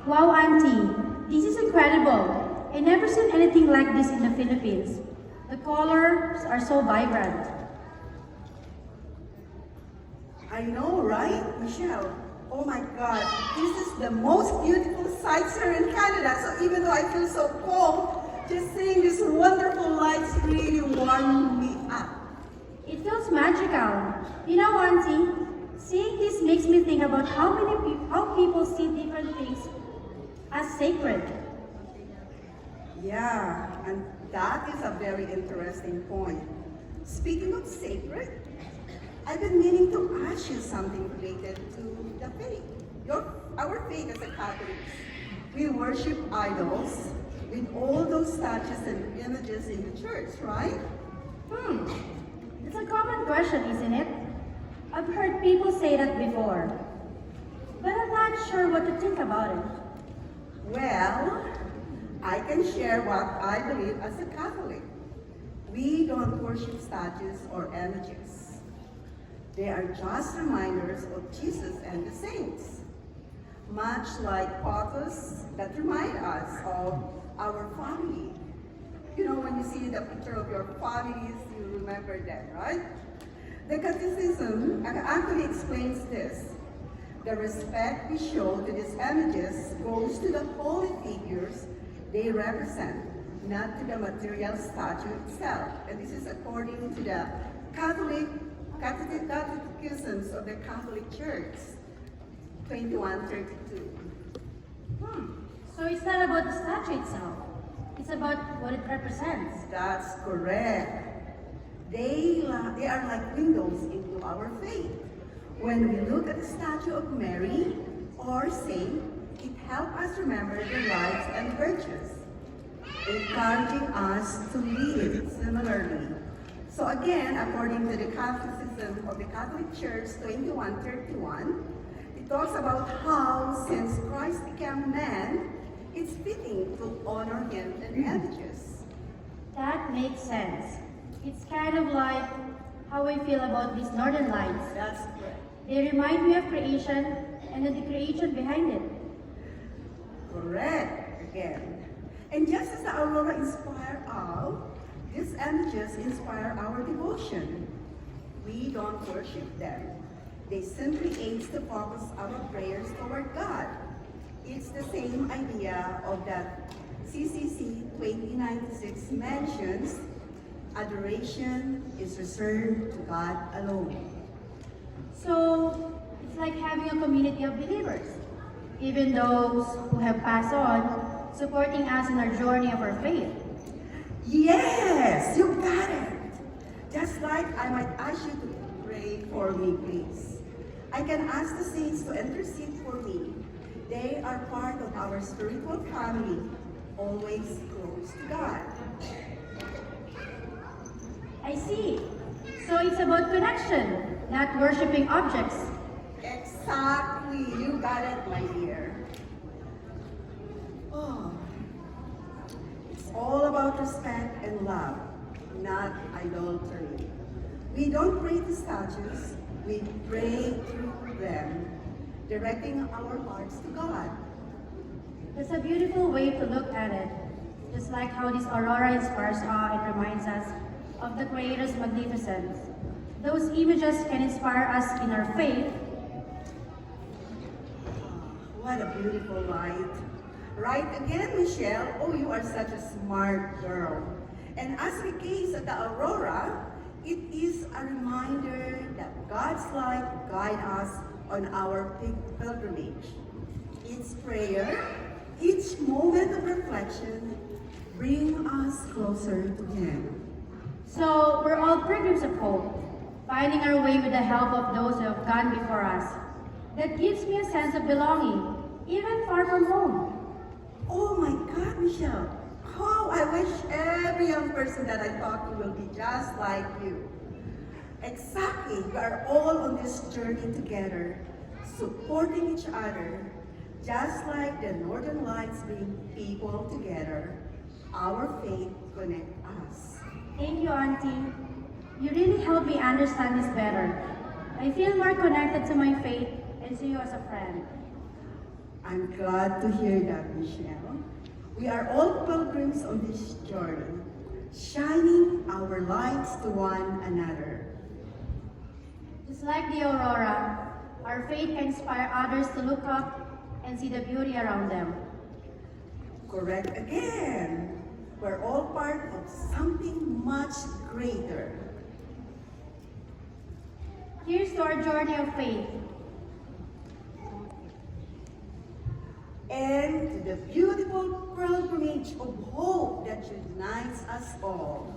Wow, Auntie, this is incredible. I never seen anything like this in the Philippines. The colors are so vibrant. I know, right, Michelle? Oh my God, this is the most beautiful sight here in Canada. So even though I feel so cold, just seeing these wonderful lights really warm me up. It feels magical. You know, Auntie, seeing this makes me think about how people see different things as sacred. Yeah, and that is a very interesting point. Speaking of sacred, I've been meaning to ask you something related to the faith. Our faith as a Catholics. We worship idols with all those statues and images in the church, right? Hmm, it's a common question, isn't it? I've heard people say that before, but I'm not sure what to think about it. Well, I can share what I believe as a Catholic. We don't worship statues or images. They are just reminders of Jesus and the saints, much like photos that remind us of our family. You know, when you see the picture of your families, you remember them, right? The catechism actually explains this. The respect we show to these images goes to the holy figures they represent, not to the material statue itself. And this is according to the catechisms of the Catholic Church, 2132. So it's not about the statue itself. It's about what it represents. That's correct. They are like windows into our faith. When we look at the statue of Mary or saint, it helps us remember their lives and virtues, encouraging us to live similarly. So again, according to the Catechism of the Catholic Church 2131, it talks about how since Christ became man, it's fitting to honor him in images. That makes sense. It's kind of like how I feel about these northern lights. That's correct. They remind me of creation and then the creation behind it. Correct, again. And just as the aurora inspired awe, these images inspire our devotion. We don't worship them. They simply aid to focus our prayers toward God. It's the same idea of that CCC 2096 mentions, adoration is reserved to God alone. So it's like having a community of believers, even those who have passed on, supporting us in our journey of our faith. Yes, you got it. Just like I might ask you to pray for me, please. I can ask the saints to intercede for me. They are part of our spiritual family, always close to God. I see. So it's about connection, not worshiping objects. Exactly, you got it, my dear. Oh, it's all about respect and love, not idolatry. We don't pray to statues, we pray through them, directing our hearts to God. That's a beautiful way to look at it. Just like how this aurora inspires awe and reminds us of the Creator's magnificence. Those images can inspire us in our faith. What a beautiful light. Right again, Michelle. Oh, you are such a smart girl. And as we gaze at the aurora, it is a reminder that God's light guides us on our pilgrimage. Each prayer, each moment of reflection, bring us closer to Him. So we're all pilgrims of hope, finding our way with the help of those who have gone before us. That gives me a sense of belonging, even far from home. Oh my God, Michelle. How I wish every young person that I talk to will be just like you. Exactly, we are all on this journey together, supporting each other, just like the Northern Lights bring people together. Our faith connects us. Thank you, Auntie. You really helped me understand this better. I feel more connected to my faith and to you as a friend. I'm glad to hear that, Michelle. We are all pilgrims on this journey, shining our lights to one another. Just like the aurora, our faith can inspire others to look up and see the beauty around them. Correct again. We're all part of something much greater. Here's to our journey of faith. And to the beautiful pilgrimage of hope that unites us all.